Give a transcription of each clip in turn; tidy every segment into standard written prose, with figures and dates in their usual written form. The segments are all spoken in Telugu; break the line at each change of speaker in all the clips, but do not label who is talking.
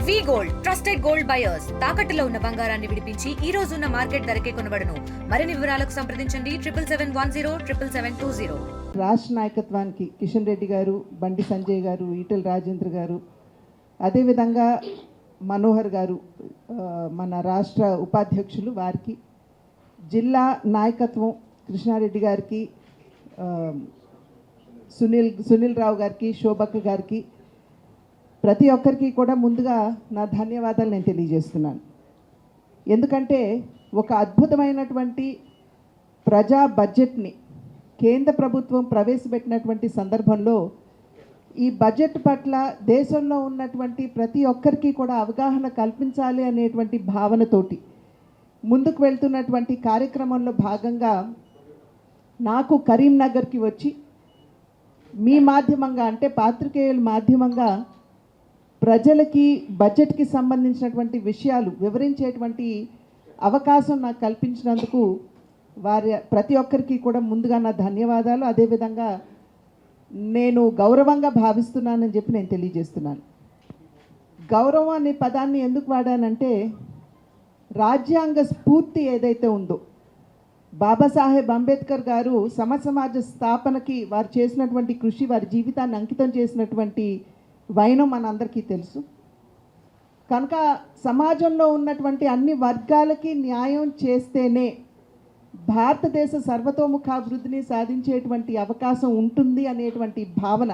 వి గోల్డ్ ట్రస్టెడ్ గోల్డ్ బయర్స్ తాకట్టులో ఉన్న బంగారాన్ని విడిపించి ఈ రోజు ఉన్న మార్కెట్ ధరకే కొనబడును. మరిన్ని వివరాలకు సంప్రదించండి 7771077720.
రాష్ట్ర నాయకత్వానికి కిషన్ రెడ్డి గారు, బండి సంజయ్ గారు, ఈటెల రాజేంద్ర గారు, అదేవిధంగా మనోహర్ గారు మన రాష్ట్ర ఉపాధ్యక్షులు, వారికి జిల్లా నాయకత్వం కృష్ణారెడ్డి గారికి, సునీల్ రావు గారికి, శోభక్క గారికి, ప్రతి ఒక్కరికి కూడా ముందుగా నా ధన్యవాదాలు నేను తెలియజేస్తున్నాను. ఎందుకంటే ఒక అద్భుతమైనటువంటి ప్రజా బడ్జెట్ని కేంద్ర ప్రభుత్వం ప్రవేశపెట్టినటువంటి సందర్భంలో ఈ బడ్జెట్ పట్ల దేశంలో ఉన్నటువంటి ప్రతి ఒక్కరికి కూడా అవగాహన కల్పించాలి అనేటువంటి భావనతోటి ముందుకు వెళ్తున్నటువంటి కార్యక్రమంలో భాగంగా నాకు కరీంనగర్కి వచ్చి మీ మాధ్యమంగా, అంటే పాత్రికేయుల మాధ్యమంగా ప్రజలకి బడ్జెట్కి సంబంధించినటువంటి విషయాలు వివరించేటువంటి అవకాశం నాకు కల్పించినందుకు ప్రతి ఒక్కరికి కూడా ముందుగా నా ధన్యవాదాలు. అదేవిధంగా నేను గౌరవంగా భావిస్తున్నానని చెప్పి నేను తెలియజేస్తున్నాను. గౌరవం అనే పదాన్ని ఎందుకు వాడానంటే, రాజ్యాంగ స్ఫూర్తి ఏదైతే ఉందో, బాబాసాహెబ్ అంబేద్కర్ గారు సమాజ స్థాపనకి వారు చేసినటువంటి కృషి, వారి జీవితాన్ని అంకితం చేసినటువంటి వైనం మనందరికీ తెలుసు. కనుక సమాజంలో ఉన్నటువంటి అన్ని వర్గాలకి న్యాయం చేస్తేనే భారతదేశ సర్వతోముఖాభివృద్ధిని సాధించేటువంటి అవకాశం ఉంటుంది అనేటువంటి భావన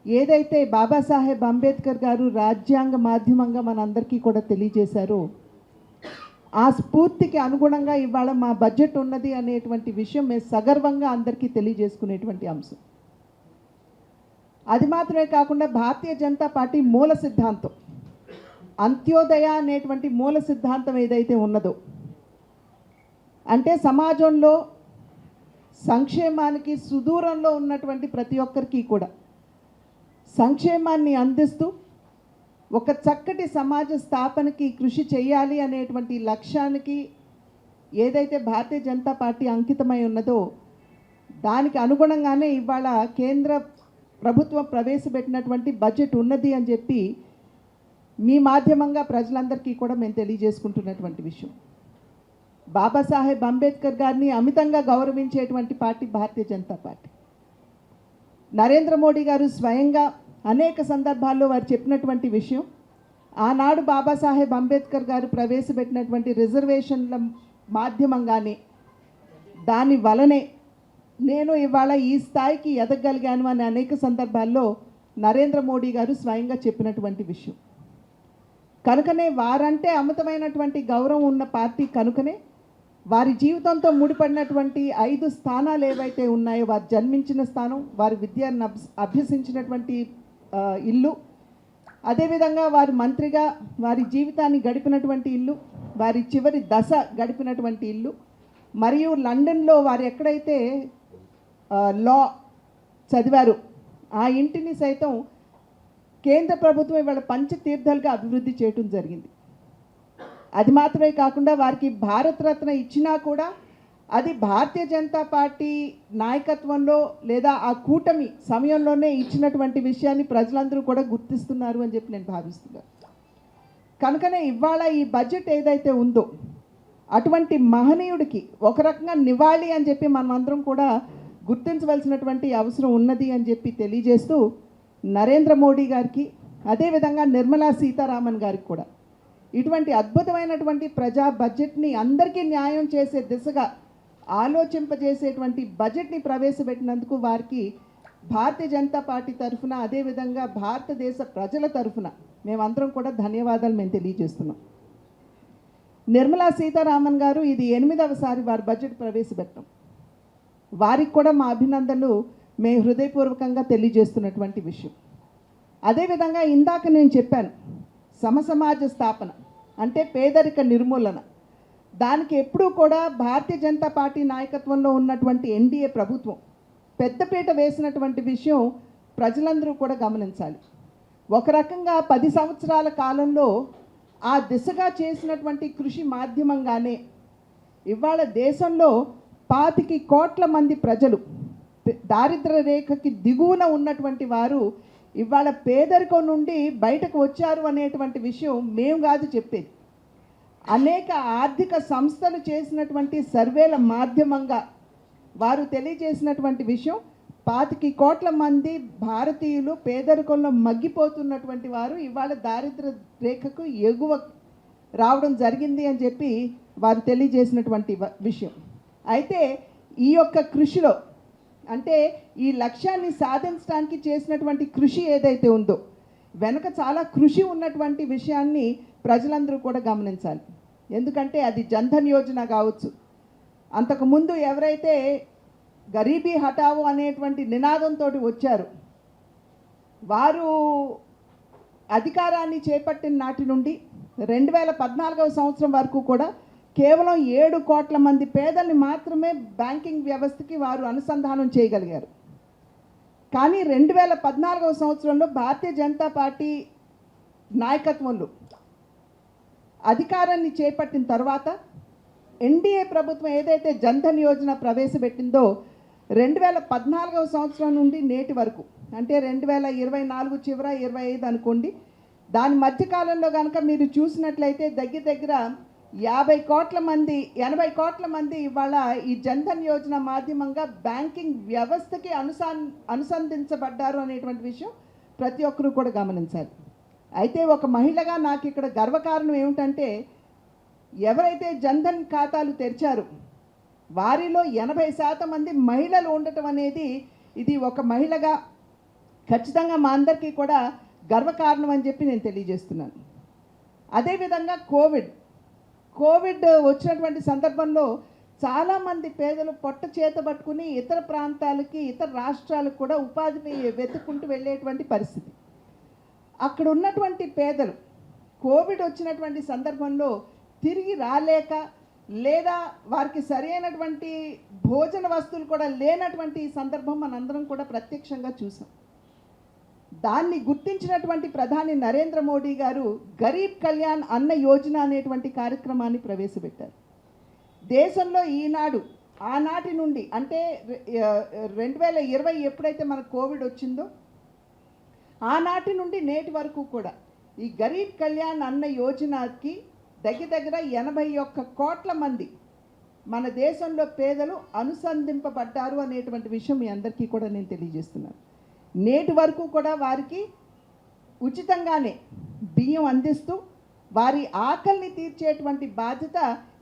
ఏదైతే బాబాసాహెబ్ అంబేద్కర్ గారు రాజ్యాంగ మాధ్యమంగా మనందరికీ కూడా తెలియజేశారో, ఆ స్ఫూర్తికి అనుగుణంగా ఇవాళ మా బడ్జెట్ ఉన్నది అనేటువంటి విషయం మేము సగర్వంగా అందరికీ తెలియజేసుకునేటువంటి అంశం. అది మాత్రమే కాకుండా భారతీయ జనతా పార్టీ మూల సిద్ధాంతం, అంత్యోదయ అనేటువంటి మూల సిద్ధాంతం ఏదైతే ఉన్నదో, అంటే సమాజంలో సంక్షేమానికి సుదూరంలో ఉన్నటువంటి ప్రతి ఒక్కరికి కూడా సంక్షేమాన్ని అందిస్తూ ఒక చక్కటి సమాజ స్థాపనకి కృషి చేయాలి అనేటువంటి లక్ష్యానికి ఏదైతే భారతీయ జనతా పార్టీ అంకితమై ఉన్నదో, దానికి అనుగుణంగానే ఇవాళ కేంద్ర ప్రభుత్వం ప్రవేశపెట్టినటువంటి బడ్జెట్ ఉన్నది అని చెప్పి మీ మాధ్యమంగా ప్రజలందరికీ కూడా మేము తెలియజేసుకుంటున్నటువంటి విషయం. బాబాసాహెబ్ అంబేద్కర్ గారిని అమితంగా గౌరవించేటువంటి పార్టీ భారతీయ జనతా పార్టీ. నరేంద్ర మోడీ గారు స్వయంగా అనేక సందర్భాల్లో వారు చెప్పినటువంటి విషయం, ఆనాడు బాబాసాహెబ్ అంబేద్కర్ గారు ప్రవేశపెట్టినటువంటి రిజర్వేషన్ల మాధ్యమంగానే, దాని వలనే నేను ఇవాళ ఈ స్థాయికి ఎదగలిగాను అని అనేక సందర్భాల్లో నరేంద్ర మోడీ గారు స్వయంగా చెప్పినటువంటి విషయం. కనుకనే వారంటే అమితమైనటువంటి గౌరవం ఉన్న పార్టీ కనుకనే వారి జీవితంతో ముడిపడినటువంటి 5 స్థానాలు ఏవైతే ఉన్నాయో, వారు జన్మించిన స్థానం, వారి విద్యను అభ్యసించినటువంటి ఇల్లు, అదేవిధంగా వారి మంత్రిగా వారి జీవితాన్ని గడిపినటువంటి ఇల్లు, వారి చివరి దశ గడిపినటువంటి ఇల్లు, మరియు లండన్లో వారు ఎక్కడైతే లా చదివారు ఆ ఇంటిని సైతం కేంద్ర ప్రభుత్వం ఇవాళ పంచతీర్థాలుగా అభివృద్ధి చేయడం జరిగింది. అది మాత్రమే కాకుండా వారికి భారతరత్న ఇచ్చినా కూడా అది భారతీయ జనతా పార్టీ నాయకత్వంలో లేదా ఆ కూటమి సమయంలోనే ఇచ్చినటువంటి విషయాన్ని ప్రజలందరూ కూడా గుర్తిస్తున్నారు అని చెప్పి నేను భావిస్తున్నాను. కనుకనే ఇవాళ ఈ బడ్జెట్ ఏదైతే ఉందో, అటువంటి మహనీయుడికి ఒక రకంగా నివాళి అని చెప్పి మనం అందరం కూడా గుర్తించవలసినటువంటి అవసరం ఉన్నది అని చెప్పి తెలియజేస్తూ, నరేంద్ర మోడీ గారికి, అదేవిధంగా నిర్మలా సీతారామన్ గారికి కూడా ఇటువంటి అద్భుతమైనటువంటి ప్రజా బడ్జెట్ని అందరికీ న్యాయం చేసే దిశగా ఆలోచింపజేసేటువంటి బడ్జెట్ని ప్రవేశపెట్టినందుకు వారికి భారతీయ జనతా పార్టీ తరఫున, అదేవిధంగా భారతదేశ ప్రజల తరఫున మేమందరం కూడా ధన్యవాదాలు మేము తెలియజేస్తున్నాం. నిర్మలా సీతారామన్ గారు ఇది 8వసారి వారి బడ్జెట్ ప్రవేశపెట్టడం, వారికి కూడా మా అభినందనలు మేము హృదయపూర్వకంగా తెలియజేస్తున్నటువంటి విషయం. అదేవిధంగా ఇందాక నేను చెప్పాను, సమాజ స్థాపన అంటే పేదరిక నిర్మూలన, దానికి ఎప్పుడూ కూడా భారతీయ జనతా పార్టీ నాయకత్వంలో ఉన్నటువంటి ఎన్డీఏ ప్రభుత్వం పెద్దపీట వేసినటువంటి విషయం ప్రజలందరూ కూడా గమనించాలి. ఒక రకంగా 10 సంవత్సరాల కాలంలో ఆ దిశగా చేసినటువంటి కృషి మాధ్యమంగానే ఇవాళ దేశంలో 25 కోట్ల మంది ప్రజలు దారిద్ర్య రేఖకి దిగువన ఉన్నటువంటి వారు ఇవాళ పేదరికం నుండి బయటకు వచ్చారు అనేటువంటి విషయం మేము కాదు చెప్పేది. అనేక ఆర్థిక సంస్థలు చేసినటువంటి సర్వేల మాధ్యమంగా వారు తెలియజేసినటువంటి విషయం 25 కోట్ల మంది భారతీయులు పేదరికంలో మగ్గిపోతున్నటువంటి వారు ఇవాళ దారిద్ర్య రేఖకు ఎగువ రావడం జరిగింది అని చెప్పి వారు తెలియజేసినటువంటి విషయం. అయితే ఈ యొక్క కృషిలో అంటే ఈ లక్ష్యాన్ని సాధించడానికి చేసినటువంటి కృషి ఏదైతే ఉందో వెనక చాలా కృషి ఉన్నటువంటి విషయాన్ని ప్రజలందరూ కూడా గమనించాలి. ఎందుకంటే అది జన్ధన్ యోజన కావచ్చు, అంతకుముందు ఎవరైతే గరీబీ హఠావో అనేటువంటి నినాదంతో వచ్చారు వారు అధికారాన్ని చేపట్టిన నాటి నుండి 2014వ సంవత్సరం వరకు కూడా కేవలం 7 కోట్ల మంది పేదల్ని మాత్రమే బ్యాంకింగ్ వ్యవస్థకి వారు అనుసంధానం చేయగలిగారు. కానీ 2014వ సంవత్సరంలో భారతీయ జనతా పార్టీ నాయకత్వంలో అధికారాన్ని చేపట్టిన తర్వాత ఎన్డీఏ ప్రభుత్వం ఏదైతే జన్ధన్ యోజన ప్రవేశపెట్టిందో 2014వ సంవత్సరం నుండి నేటి వరకు అంటే 2024 చివర 25 అనుకోండి, దాని మధ్యకాలంలో కనుక మీరు చూసినట్లయితే దగ్గర 80 కోట్ల మంది ఇవాళ ఈ జన్ధన్ యోజన మాధ్యమంగా బ్యాంకింగ్ వ్యవస్థకి అనుసంధించబడ్డారు అనేటువంటి విషయం ప్రతి ఒక్కరూ కూడా గమనించాలి. అయితే ఒక మహిళగా నాకు ఇక్కడ గర్వకారణం ఏమిటంటే ఎవరైతే జన్ధన్ ఖాతాలు తెరిచారో వారిలో 80% మంది మహిళలు ఉండటం అనేది ఇది ఒక మహిళగా ఖచ్చితంగా మా అందరికీ కూడా గర్వకారణం అని చెప్పి నేను తెలియజేస్తున్నాను. అదేవిధంగా కోవిడ్ వచ్చినటువంటి సందర్భంలో చాలామంది పేదలు పొట్ట చేత పట్టుకుని ఇతర ప్రాంతాలకి ఇతర రాష్ట్రాలకు కూడా ఉపాధిని వెతుక్కుంటూ వెళ్ళేటువంటి పరిస్థితి. అక్కడ ఉన్నటువంటి పేదలు కోవిడ్ వచ్చినటువంటి సందర్భంలో తిరిగి రాలేక లేదా వారికి సరైనటువంటి భోజన వస్తువులు కూడా లేనటువంటి సందర్భం మనందరం కూడా ప్రత్యక్షంగా చూసాం. దాన్ని గుర్తించినటువంటి ప్రధాని నరేంద్ర మోడీ గారు గరీబ్ కళ్యాణ్ అన్న యోజన అనేటువంటి కార్యక్రమాన్ని ప్రవేశపెట్టారు. దేశంలో ఆనాటి నుండి అంటే 2020 ఎప్పుడైతే మనకు కోవిడ్ వచ్చిందో ఆనాటి నుండి నేటి వరకు కూడా ఈ గరీబ్ కళ్యాణ్ అన్న యోజనకి దగ్గర 81 కోట్ల మంది మన దేశంలో పేదలు అనుసంధింపబడ్డారు అనేటువంటి విషయం మీ అందరికీ కూడా నేను తెలియజేస్తున్నాను. నేటి వరకు కూడా వారికి ఉచితంగానే బియ్యం అందిస్తూ వారి ఆకలిని తీర్చేటువంటి బాధ్యత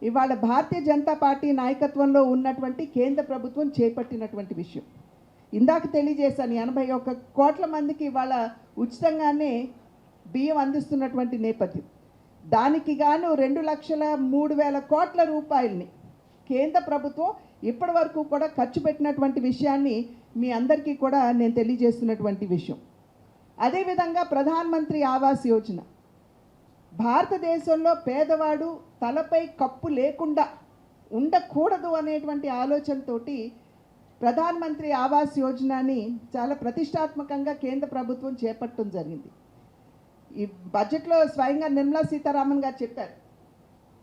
ఇవాళ భారతీయ జనతా పార్టీ నాయకత్వంలో ఉన్నటువంటి కేంద్ర ప్రభుత్వం చేపట్టినటువంటి విషయం. ఇందాక తెలియజేశాను 81 కోట్ల మందికి ఇవాళ ఉచితంగానే బియ్యం అందిస్తున్నటువంటి నేపథ్యం. దానికి గాను 2,03,000 కోట్ల రూపాయలని కేంద్ర ప్రభుత్వం ఇప్పటి వరకు కూడా ఖర్చు పెట్టినటువంటి విషయాన్ని మీ అందరికీ కూడా నేను తెలియజేస్తున్నటువంటి విషయం. అదేవిధంగా ప్రధానమంత్రి ఆవాస్ యోజన భారతదేశంలో పేదవాడు తలపై కప్పు లేకుండా ఉండకూడదు అనేటువంటి ఆలోచనతోటి ప్రధానమంత్రి ఆవాస్ యోజనని చాలా ప్రతిష్టాత్మకంగా కేంద్ర ప్రభుత్వం చేపట్టడం జరిగింది. ఈ బడ్జెట్లో స్వయంగా నిర్మలా సీతారామన్ గారు చెప్పారు,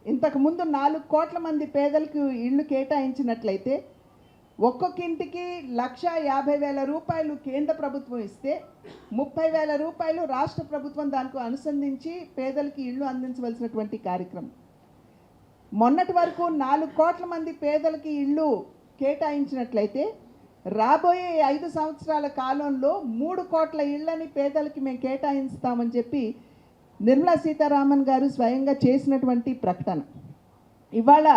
ఇంతకుముందు 4 కోట్ల మంది పేదలకు ఇళ్ళు కేటాయించినట్లయితే ఒక్కొక్క ఇంటికి 1,50,000 రూపాయలు కేంద్ర ప్రభుత్వం ఇస్తే 30,000 రూపాయలు రాష్ట్ర ప్రభుత్వం దానికి అనుసంధించి పేదలకి ఇళ్ళు అందించవలసినటువంటి కార్యక్రమం. మొన్నటి వరకు 4 కోట్ల మంది పేదలకి ఇళ్ళు కేటాయించినట్లయితే రాబోయే 5 సంవత్సరాల కాలంలో 3 కోట్ల ఇళ్ళని పేదలకి మేము కేటాయిస్తామని చెప్పి నిర్మలా సీతారామన్ గారు స్వయంగా చేసినటువంటి ప్రకటన. ఇవాళ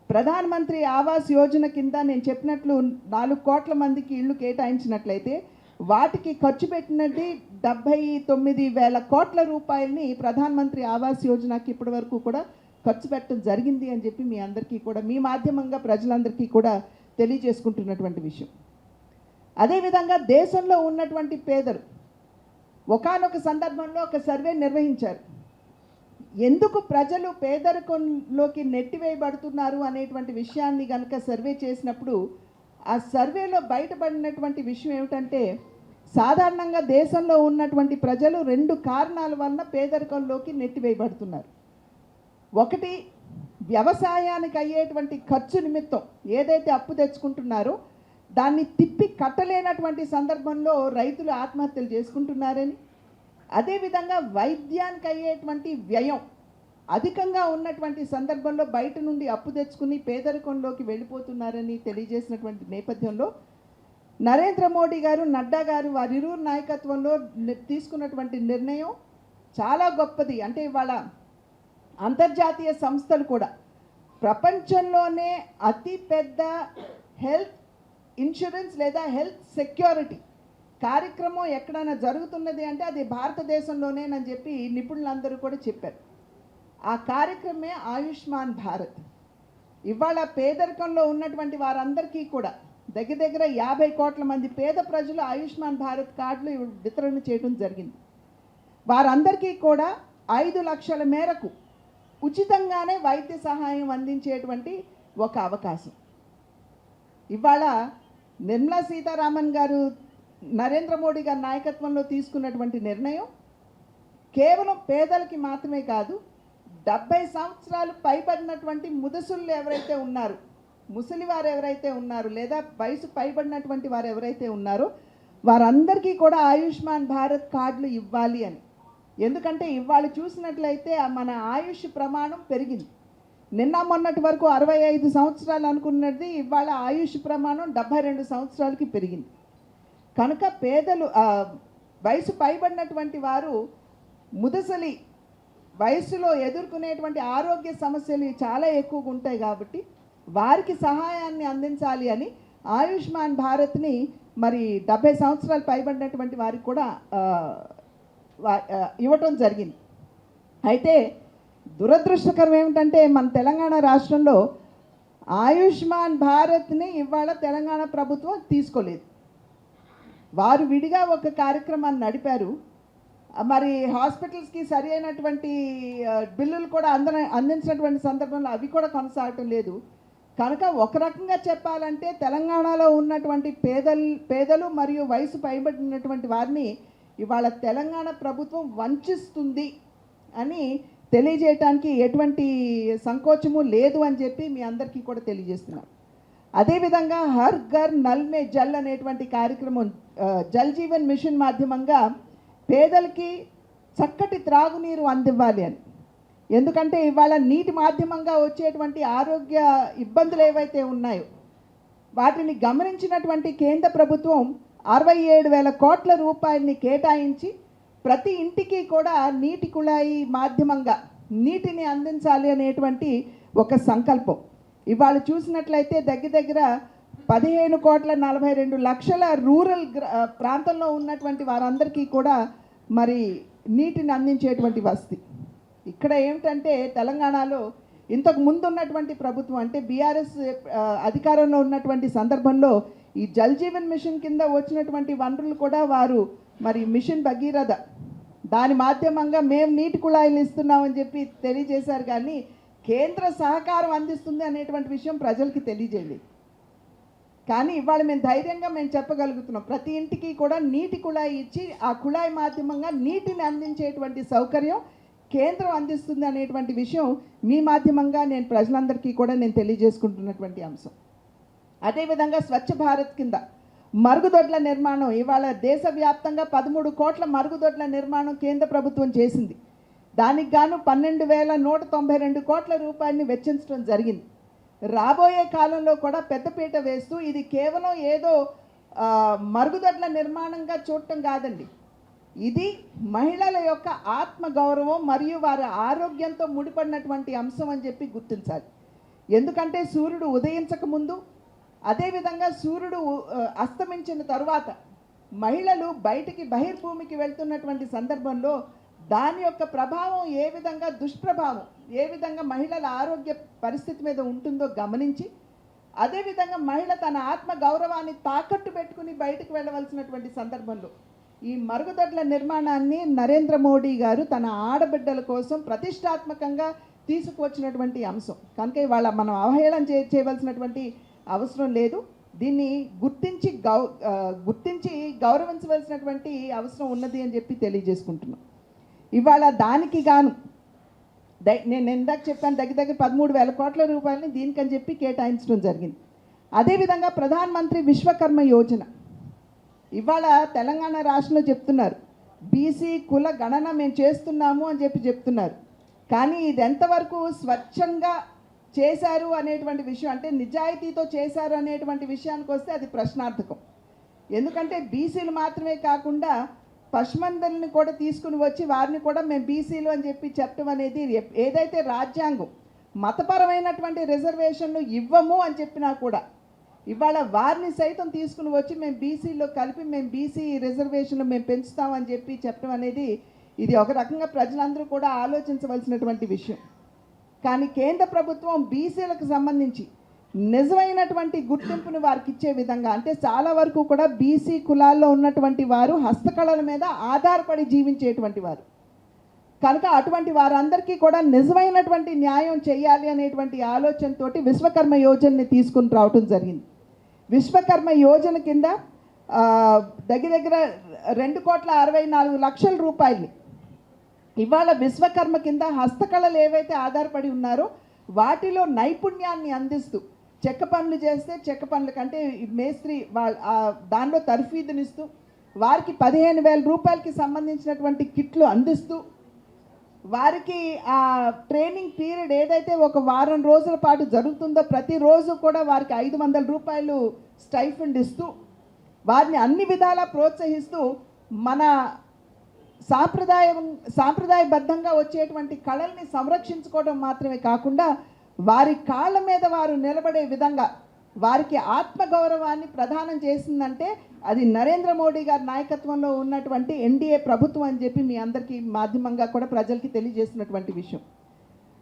ప్రధానమంత్రి ఆవాస్ యోజన కింద నేను చెప్పినట్లు 4 కోట్ల మందికి ఇళ్ళు కేటాయించినట్లయితే వాటికి ఖర్చు పెట్టినది 79,000 కోట్ల రూపాయలని ప్రధానమంత్రి ఆవాస్ యోజనకి ఇప్పటి వరకు కూడా ఖర్చు పెట్టడం జరిగింది అని చెప్పి మీ అందరికీ కూడా మీ మాధ్యమంగా ప్రజలందరికీ కూడా తెలియజేసుకుంటున్నటువంటి విషయం. అదేవిధంగా దేశంలో ఉన్నటువంటి పేదలు ఒకానొక సందర్భంలో ఒక సర్వే నిర్వహించారు. ఎందుకు ప్రజలు పేదరికంలోకి నెట్టివేయబడుతున్నారు అనేటువంటి విషయాన్ని కనుక సర్వే చేసినప్పుడు ఆ సర్వేలో బయటపడినటువంటి విషయం ఏమిటంటే సాధారణంగా దేశంలో ఉన్నటువంటి ప్రజలు 2 కారణాల వలన పేదరికంలోకి నెట్టివేయబడుతున్నారు. ఒకటి, వ్యవసాయానికి అయ్యేటువంటి ఖర్చు నిమిత్తం ఏదైతే అప్పు తెచ్చుకుంటున్నారో దాన్ని తిప్పి కట్టలేనటువంటి సందర్భంలో రైతులు ఆత్మహత్యలు చేసుకుంటున్నారని, అదేవిధంగా వైద్యానికి అయ్యేటువంటి వ్యయం అధికంగా ఉన్నటువంటి సందర్భంలో బయట నుండి అప్పు తెచ్చుకుని పేదరికంలోకి వెళ్ళిపోతున్నారని తెలియజేసినటువంటి నేపథ్యంలో నరేంద్ర మోడీ గారు, నడ్డా గారు వారిరువురు నాయకత్వంలో తీసుకున్నటువంటి నిర్ణయం చాలా గొప్పది. అంటే ఇవాళ అంతర్జాతీయ సంస్థలు కూడా ప్రపంచంలోనే అతి పెద్ద హెల్త్ ఇన్సూరెన్స్ లేదా హెల్త్ సెక్యూరిటీ కార్యక్రమం ఎక్కడైనా జరుగుతున్నది అంటే అది భారతదేశంలోనేనని చెప్పి నిపుణులందరూ కూడా చెప్పారు. ఆ కార్యక్రమే ఆయుష్మాన్ భారత్. ఇవాళ పేదరికంలో ఉన్నటువంటి వారందరికీ కూడా దగ్గర దగ్గర 50 కోట్ల మంది పేద ప్రజలు ఆయుష్మాన్ భారత్ కార్డులు వితరణ చేయడం జరిగింది. వారందరికీ కూడా 5 లక్షల మేరకు ఉచితంగానే వైద్య సహాయం అందించేటువంటి ఒక అవకాశం. ఇవాళ నిర్మలా సీతారామన్ గారు నరేంద్ర మోడీ గారి నాయకత్వంలో తీసుకున్నటువంటి నిర్ణయం కేవలం పేదలకి మాత్రమే కాదు, 70 సంవత్సరాలు పైబడినటువంటి ముదసుళ్ళు ఎవరైతే ఉన్నారు, ముసలి వారు ఎవరైతే ఉన్నారు, లేదా వయసు పైబడినటువంటి వారు ఎవరైతే ఉన్నారో వారందరికీ కూడా ఆయుష్మాన్ భారత్ కార్డులు ఇవ్వాలి అని. ఎందుకంటే ఇవాళ చూసినట్లయితే మన ఆయుష్ ప్రమాణం పెరిగింది. నిన్న మొన్నటి వరకు 65 సంవత్సరాలు అనుకున్నది ఇవాళ ఆయుష్ ప్రమాణం 72 సంవత్సరాలకి పెరిగింది. కనుక పేదలు వయసు పైబడినటువంటి వారు ముదసలి వయసులో ఎదుర్కొనేటువంటి ఆరోగ్య సమస్యలు చాలా ఎక్కువగా ఉంటాయి కాబట్టి వారికి సహాయాన్ని అందించాలి అని ఆయుష్మాన్ భారత్ని మరి 70 సంవత్సరాలు పైబడినటువంటి వారికి కూడా ఇవ్వటం జరిగింది. అయితే దురదృష్టకరం ఏమిటంటే మన తెలంగాణ రాష్ట్రంలో ఆయుష్మాన్ భారత్ని ఇవాళ తెలంగాణ ప్రభుత్వం తీసుకోలేదు. వారు విడిగా ఒక కార్యక్రమాన్ని నడిపారు. మరి హాస్పిటల్స్కి సరి అయినటువంటి బిల్లులు కూడా అందించినటువంటి సందర్భంలో అవి కూడా కొనసాగటం లేదు. కనుక ఒక రకంగా చెప్పాలంటే తెలంగాణలో ఉన్నటువంటి పేదలు మరియు వయసు పైబడినటువంటి వారిని ఇవాళ తెలంగాణ ప్రభుత్వం వంచిస్తుంది అని తెలియజేయటానికి ఎటువంటి సంకోచము లేదు అని చెప్పి మీ అందరికీ కూడా తెలియజేస్తున్నారు. అదేవిధంగా హర్ ఘర్ నల్ మే జల్ అనేటువంటి కార్యక్రమం జల్ జీవన్ మిషన్ మాధ్యమంగా పేదలకి చక్కటి త్రాగునీరు అందివ్వాలి అని. ఎందుకంటే ఇవాళ నీటి మాధ్యమంగా వచ్చేటువంటి ఆరోగ్య ఇబ్బందులు ఏవైతే ఉన్నాయో వాటిని గమనించినటువంటి కేంద్ర ప్రభుత్వం 67,000 కోట్ల రూపాయలని కేటాయించి ప్రతి ఇంటికి కూడా నీటి కుళాయి మాధ్యమంగా నీటిని అందించాలి అనేటువంటి ఒక సంకల్పం. ఇవాళ చూసినట్లయితే దగ్గర దగ్గర 15,42,00,000 రూరల్ ప్రాంతంలో ఉన్నటువంటి వారందరికీ కూడా మరి నీటిని అందించేటువంటి వసతి. ఇక్కడ ఏమిటంటే తెలంగాణలో ఇంతకు ముందు ఉన్నటువంటి ప్రభుత్వం అంటే బీఆర్ఎస్ అధికారంలో ఉన్నటువంటి సందర్భంలో ఈ జల్ జీవన్ మిషన్ కింద వచ్చినటువంటి వనరులు కూడా వారు మరి మిషన్ భగీరథ దాని మాధ్యమంగా మేము నీటి కుళాయిలు ఇస్తున్నామని చెప్పి తెలియజేశారు. కానీ కేంద్ర సహకారం అందిస్తుంది అనేటువంటి విషయం ప్రజలకి తెలియజేయలేదు. కానీ ఇవాళ మేము ధైర్యంగా చెప్పగలుగుతున్నాం, ప్రతి ఇంటికి కూడా నీటి కుళాయి ఇచ్చి ఆ కుళాయి మాధ్యమంగా నీటిని అందించేటువంటి సౌకర్యం కేంద్రం అందిస్తుంది అనేటువంటి విషయం మీ మాధ్యమంగా నేను ప్రజలందరికీ కూడా తెలియజేసుకుంటున్నటువంటి అంశం. అదేవిధంగా స్వచ్ఛ భారత్ కింద మరుగుదొడ్ల నిర్మాణం ఇవాళ దేశవ్యాప్తంగా 13 కోట్ల మరుగుదొడ్ల నిర్మాణం కేంద్ర ప్రభుత్వం చేసింది. దానికి గాను 12,192 కోట్ల రూపాయలని వెచ్చించడం జరిగింది. రాబోయే కాలంలో కూడా పెద్దపీట వేస్తూ ఇది కేవలం ఏదో మరుగుదొడ్ల నిర్మాణంగా చూడటం కాదండి, ఇది మహిళల యొక్క ఆత్మగౌరవం మరియు వారి ఆరోగ్యంతో ముడిపడినటువంటి అంశం అని చెప్పి గుర్తించాలి. ఎందుకంటే సూర్యుడు ఉదయించక ముందు అదేవిధంగా సూర్యుడు అస్తమించిన తరువాత మహిళలు బయటికి బహిర్భూమికి వెళ్తున్నటువంటి సందర్భంలో దాని యొక్క ప్రభావం ఏ విధంగా దుష్ప్రభావం ఏ విధంగా మహిళల ఆరోగ్య పరిస్థితి మీద ఉంటుందో గమనించి అదేవిధంగా మహిళ తన ఆత్మ గౌరవాన్ని తాకట్టు పెట్టుకుని బయటకు వెళ్ళవలసినటువంటి సందర్భంలో ఈ మరుగుదొడ్ల నిర్మాణాన్ని నరేంద్ర మోడీ గారు తన ఆడబిడ్డల కోసం ప్రతిష్టాత్మకంగా తీసుకువచ్చినటువంటి అంశం. కనుక ఇవాళ మనం అవహేళన చేయవలసినటువంటి అవసరం లేదు. దీన్ని గుర్తించి గౌరవించవలసినటువంటి అవసరం ఉన్నది అని చెప్పి తెలియజేసుకుంటున్నాం. ఇవాళ దానికి గాను నేను ఇందాక చెప్పాను దగ్గర దగ్గర 13,000 కోట్ల రూపాయలని దీనికని చెప్పి కేటాయించడం జరిగింది. అదేవిధంగా ప్రధాన్ మంత్రి విశ్వకర్మ యోజన ఇవాళ తెలంగాణ రాష్ట్రంలో చెప్తున్నారు బీసీ కుల గణన మేము చేస్తున్నాము అని చెప్తున్నారు. కానీ ఇది ఎంతవరకు స్వచ్ఛంగా చేశారు అనేటువంటి విషయం, అంటే నిజాయితీతో చేశారు అనేటువంటి విషయానికి వస్తే అది ప్రశ్నార్థకం. ఎందుకంటే బీసీలు మాత్రమే కాకుండా పశ్చిమందల్ని కూడా తీసుకుని వచ్చి వారిని కూడా మేము బీసీలు అని చెప్పడం అనేది ఏదైతే రాజ్యాంగం మతపరమైనటువంటి రిజర్వేషన్లు ఇవ్వము అని చెప్పినా కూడా ఇవాళ వారిని సైతం తీసుకుని వచ్చి మేము బీసీలో కలిపి మేము బీసీ రిజర్వేషన్లు మేము పెంచుతామని చెప్పడం అనేది ఇది ఒక రకంగా ప్రజలందరూ కూడా ఆలోచించవలసినటువంటి విషయం. కానీ కేంద్ర ప్రభుత్వం బీసీలకు సంబంధించి నిజమైనటువంటి గుర్తింపును వారికి ఇచ్చే విధంగా, అంటే చాలా వరకు కూడా బీసీ కులాల్లో ఉన్నటువంటి వారు హస్తకళల మీద ఆధారపడి జీవించేటువంటి వారు కనుక అటువంటి వారందరికీ కూడా నిజమైనటువంటి న్యాయం చేయాలి అనేటువంటి ఆలోచనతోటి విశ్వకర్మ యోజనని తీసుకుని రావటం జరిగింది. విశ్వకర్మ యోజన కింద దగ్గర 2,64,00,000 రూపాయలని ఇవాళ విశ్వకర్మ కింద హస్తకళలు ఏవైతే ఆధారపడి ఉన్నారో వాటిలో నైపుణ్యాన్ని అందిస్తూ చెక్క పనులు చేస్తే చెక్క పనుల కంటే మేస్త్రి దానిలో తర్ఫీదునిస్తూ వారికి 15,000 రూపాయలకి సంబంధించినటువంటి కిట్లు అందిస్తూ వారికి ఆ ట్రైనింగ్ పీరియడ్ ఏదైతే ఒక వారం రోజుల పాటు జరుగుతుందో ప్రతిరోజు కూడా వారికి 500 రూపాయలు స్టైఫండ్ ఇస్తూ వారిని అన్ని విధాలా ప్రోత్సహిస్తూ మన సాంప్రదాయబద్ధంగా వచ్చేటువంటి కళల్ని సంరక్షించుకోవడం మాత్రమే కాకుండా వారి కాళ్ళ మీద వారు నిలబడే విధంగా వారికి ఆత్మగౌరవాన్ని ప్రదానం చేసిందంటే అది నరేంద్ర మోడీ గారి నాయకత్వంలో ఉన్నటువంటి ఎన్డీఏ ప్రభుత్వం అని చెప్పి మీ అందరికీ మాధ్యమంగా కూడా ప్రజలకి తెలియజేసినటువంటి విషయం.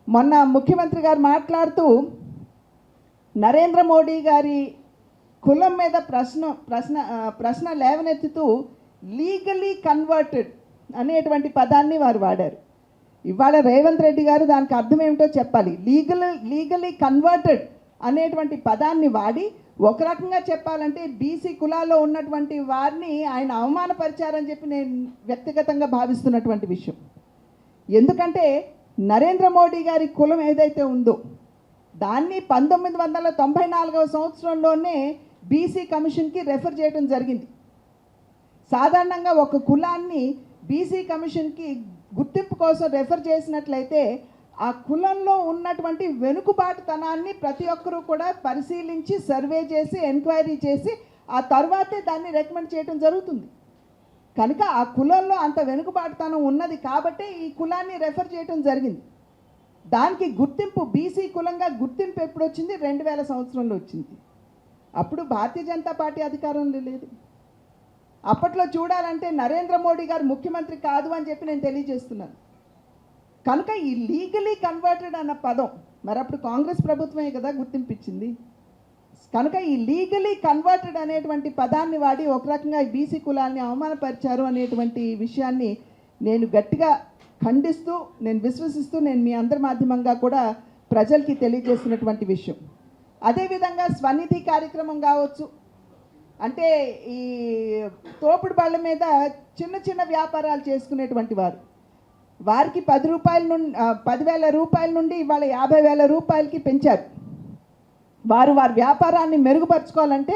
మొన్న ముఖ్యమంత్రి గారు మాట్లాడుతూ నరేంద్ర మోడీ గారి కులం మీద ప్రశ్న లేవనెత్తుతూ లీగలీ కన్వర్టెడ్ అనేటువంటి పదాన్ని వారు వాడారు. ఇవాళ రేవంత్ రెడ్డి గారు దానికి అర్థం ఏమిటో చెప్పాలి. లీగలీ కన్వర్టెడ్ అనేటువంటి పదాన్ని వాడి ఒక రకంగా చెప్పాలంటే బీసీ కులాల్లో ఉన్నటువంటి వారిని ఆయన అవమానపరిచారని చెప్పి నేను వ్యక్తిగతంగా భావిస్తున్నటువంటి విషయం. ఎందుకంటే నరేంద్ర మోడీ గారి కులం ఏదైతే ఉందో దాన్ని 1994వ సంవత్సరంలోనే బీసీ కమిషన్కి రెఫర్ చేయడం జరిగింది. సాధారణంగా ఒక కులాన్ని బీసీ కమిషన్కి గుర్తింపు కోసం రెఫర్ చేసినట్లయితే ఆ కులంలో ఉన్నటువంటి వెనుకబాటుతనాన్ని ప్రతి ఒక్కరూ కూడా పరిశీలించి సర్వే చేసి ఎంక్వైరీ చేసి ఆ తర్వాతే దాన్ని రికమెండ్ చేయడం జరుగుతుంది. కనుక ఆ కులంలో అంత వెనుకబాటుతనం ఉన్నది కాబట్టే ఈ కులాన్ని రెఫర్ చేయడం జరిగింది. దానికి గుర్తింపు బీసీ కులంగా గుర్తింపు ఎప్పుడు వచ్చింది? 2000 సంవత్సరంలో వచ్చింది. అప్పుడు భారతీయ జనతా పార్టీ అధికారంలో లేదు. అప్పట్లో చూడాలంటే నరేంద్ర మోడీ గారు ముఖ్యమంత్రి కాదు అని చెప్పి నేను తెలియజేస్తున్నాను. కనుక ఈ లీగలీ కన్వర్టెడ్ అన్న పదం మరి అప్పుడు కాంగ్రెస్ ప్రభుత్వమే కదా గుర్తింపించింది. కనుక ఈ లీగలీ కన్వర్టెడ్ అనేటువంటి పదాన్ని వాడి ఒక రకంగా ఈ బీసీ కులాన్ని అవమానపరిచారు అనేటువంటి విషయాన్ని నేను గట్టిగా ఖండిస్తూ నేను విశ్వసిస్తూ నేను మీ అందరి మాధ్యమంగా కూడా ప్రజలకి తెలియజేస్తున్నటువంటి విషయం. అదేవిధంగా స్వనిధి కార్యక్రమం కావచ్చు, అంటే ఈ తోపుడు బళ్ళ మీద చిన్న వ్యాపారాలు చేసుకునేటువంటి వారికి 10,000 రూపాయల నుండి ఇవాళ 50,000 రూపాయలకి పెంచారు. వారి వ్యాపారాన్ని మెరుగుపరచుకోవాలంటే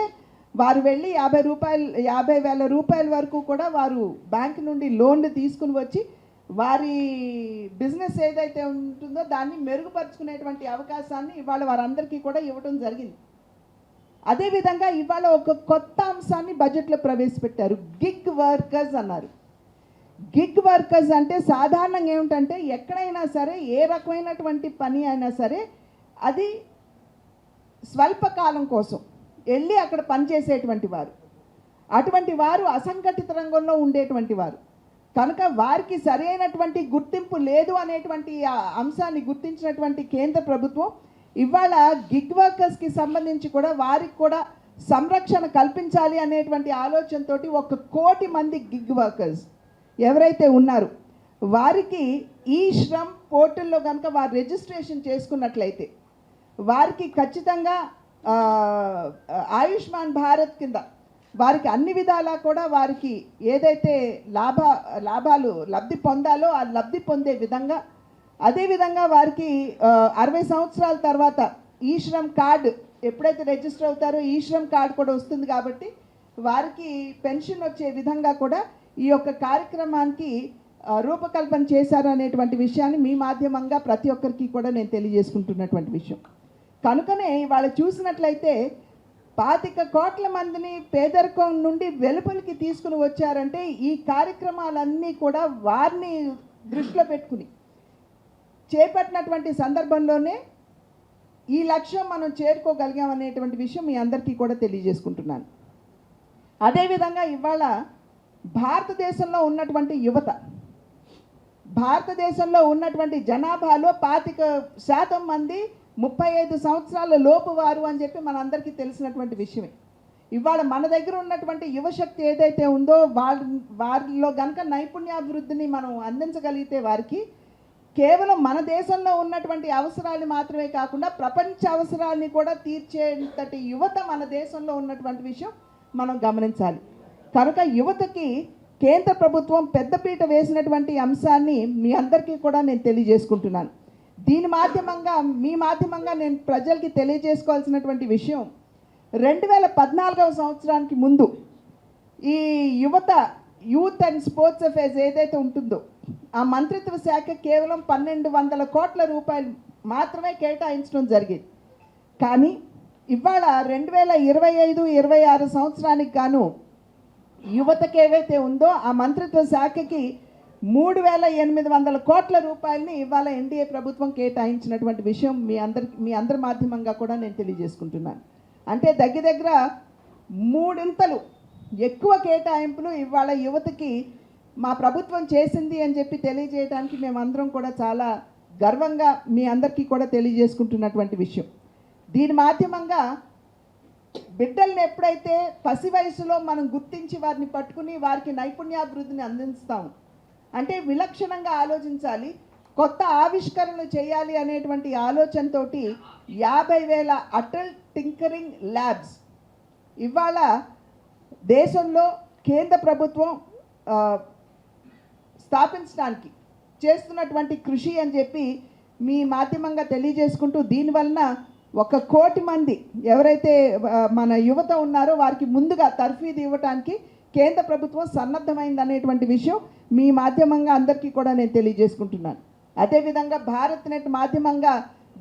వారు వెళ్ళి 50,000 రూపాయల వరకు కూడా వారు బ్యాంక్ నుండి లోన్లు తీసుకుని వచ్చి వారి బిజినెస్ ఏదైతే ఉంటుందో దాన్ని మెరుగుపరుచుకునేటువంటి అవకాశాన్ని ఇవాళ వారందరికీ కూడా ఇవ్వడం జరిగింది. అదేవిధంగా ఇవాళ ఒక కొత్త అంశాన్ని బడ్జెట్లో ప్రవేశపెట్టారు, గిగ్ వర్కర్స్ అన్నారు. గిగ్ వర్కర్స్ అంటే సాధారణంగా ఏమిటంటే ఎక్కడైనా సరే ఏ రకమైనటువంటి పని అయినా సరే అది స్వల్పకాలం కోసం వెళ్ళి అక్కడ పనిచేసేటువంటి వారు, అటువంటి వారు అసంఘటిత రంగంలో ఉండేటువంటి వారు. కనుక వారికి సరైనటువంటి గుర్తింపు లేదు అనేటువంటి అంశాన్ని గుర్తించినటువంటి కేంద్ర ప్రభుత్వం ఇవాళ గిగ్ వర్కర్స్కి సంబంధించి కూడా వారికి కూడా సంరక్షణ కల్పించాలి అనేటువంటి ఆలోచనతో 1 కోటి మంది గిగ్ వర్కర్స్ ఎవరైతే ఉన్నారో వారికి ఈ శ్రమ్ పోర్టల్లో కనుక వారు రిజిస్ట్రేషన్ చేసుకున్నట్లయితే వారికి ఖచ్చితంగా ఆయుష్మాన్ భారత్ కింద వారికి అన్ని విధాలా కూడా వారికి ఏదైతే లాభాలు లబ్ధి పొందాలో ఆ లబ్ధి పొందే విధంగా, అదేవిధంగా వారికి 60 సంవత్సరాల తర్వాత ఈ శ్రమ్ కార్డు ఎప్పుడైతే రిజిస్టర్ అవుతారో ఈ శ్రమ్ కార్డు కూడా వస్తుంది కాబట్టి వారికి పెన్షన్ వచ్చే విధంగా కూడా ఈ యొక్క కార్యక్రమానికి రూపకల్పన చేశారు అనేటువంటి విషయాన్ని మీ మాధ్యమంగా ప్రతి ఒక్కరికి కూడా నేను తెలియజేసుకుంటున్నటువంటి విషయం. కనుకనే వాళ్ళు చూసినట్లయితే 25 కోట్ల మందిని పేదరికం నుండి వెలుపలికి తీసుకుని వచ్చారంటే ఈ కార్యక్రమాలన్నీ కూడా వారిని దృష్టిలో పెట్టుకుని చేపట్టినటువంటి సందర్భంలోనే ఈ లక్ష్యం మనం చేరుకోగలిగాం అనేటువంటి విషయం మీ అందరికీ కూడా తెలియజేసుకుంటున్నాను. అదేవిధంగా ఇవాళ భారతదేశంలో ఉన్నటువంటి యువత, భారతదేశంలో ఉన్నటువంటి జనాభాలో 25% మంది 35 సంవత్సరాల లోపు వారు అని చెప్పి మనందరికీ తెలిసినటువంటి విషయమే. ఇవాళ మన దగ్గర ఉన్నటువంటి యువశక్తి ఏదైతే ఉందో వారిలో కనుక నైపుణ్యాభివృద్ధిని మనం అందించగలిగితే వారికి కేవలం మన దేశంలో ఉన్నటువంటి అవసరాలు మాత్రమే కాకుండా ప్రపంచ అవసరాలని కూడా తీర్చేంతటి యువత మన దేశంలో ఉన్నటువంటి విషయం మనం గమనించాలి. కనుక యువతకి కేంద్ర ప్రభుత్వం పెద్దపీట వేసినటువంటి అంశాన్ని మీ అందరికీ కూడా నేను తెలియజేసుకుంటున్నాను. దీని మాధ్యమంగా మీ మాధ్యమంగా నేను ప్రజలకి తెలియజేసుకోవాల్సినటువంటి విషయం, 2014వ సంవత్సరానికి ముందు ఈ యూత్ అండ్ స్పోర్ట్స్ అఫేర్స్ ఏదైతే ఉంటుందో ఆ మంత్రిత్వ శాఖ కేవలం 1200 కోట్ల రూపాయలు మాత్రమే కేటాయించడం జరిగేది. కానీ ఇవాళ 2025-26 సంవత్సరానికి గాను యువతకి ఏవైతే ఉందో ఆ మంత్రిత్వ శాఖకి 3800 కోట్ల రూపాయలని ఇవాళ ఎన్డీఏ ప్రభుత్వం కేటాయించినటువంటి విషయం మీ అందరి మాధ్యమంగా కూడా నేను తెలియజేసుకుంటున్నాను. అంటే దగ్గర 3 ఎక్కువ కేటాయింపులు ఇవాళ యువతకి మా ప్రభుత్వం చేసింది అని చెప్పి తెలియజేయడానికి మేమందరం కూడా చాలా గర్వంగా మీ అందరికీ కూడా తెలియజేసుకుంటున్నటువంటి విషయం. దీని మాధ్యమంగా బిడ్డల్ని ఎప్పుడైతే పసి వయసులో మనం గుర్తించి వారిని పట్టుకుని వారికి నైపుణ్యాభివృద్ధిని అందిస్తాము, అంటే విలక్షణంగా ఆలోచించాలి, కొత్త ఆవిష్కరణలు చేయాలి అనేటువంటి ఆలోచనతోటి 50,000 అటల్ టింకరింగ్ ల్యాబ్స్ ఇవాళ దేశంలో కేంద్ర ప్రభుత్వం స్థాపించడానికి చేస్తున్నటువంటి కృషి అని చెప్పి మీ మాధ్యమంగా తెలియజేసుకుంటూ, దీనివలన 1 కోటి మంది ఎవరైతే మన యువత ఉన్నారో వారికి ముందుగా తర్ఫీదు ఇవ్వడానికి కేంద్ర ప్రభుత్వం సన్నద్ధమైంది అనేటువంటి విషయం మీ మాధ్యమంగా అందరికీ కూడా నేను తెలియజేసుకుంటున్నాను. అదేవిధంగా భారత్ నెట్ మాధ్యమంగా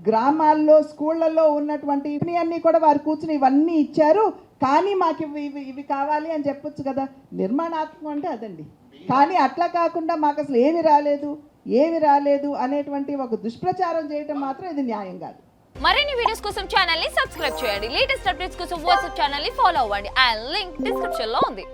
గ్రామాల్లో స్కూళ్ళల్లో ఉన్నటువంటి అన్నీ కూడా వారు కూర్చుని ఇవన్నీ ఇచ్చారు, కానీ మాకు ఇవి కావాలి అని చెప్పొచ్చు కదా. నిర్మాణాత్మకం అంటే అదండి. కానీ అట్లా కాకుండా మాకు అసలు ఏమి రాలేదు అనేటువంటి ఒక దుష్ప్రచారం చేయటం మాత్రం ఇది న్యాయం కాదు.
మరిన్ని వీడియోస్ కోసం ఛానల్ ని సబ్స్క్రైబ్ చేయండి. లేటెస్ట్ అప్డేట్స్ కోసం వాట్సాప్ ఛానల్ ని ఫాలో అవ్వండి. ఆ లింక్ డిస్క్రిప్షన్ లో ఉంది.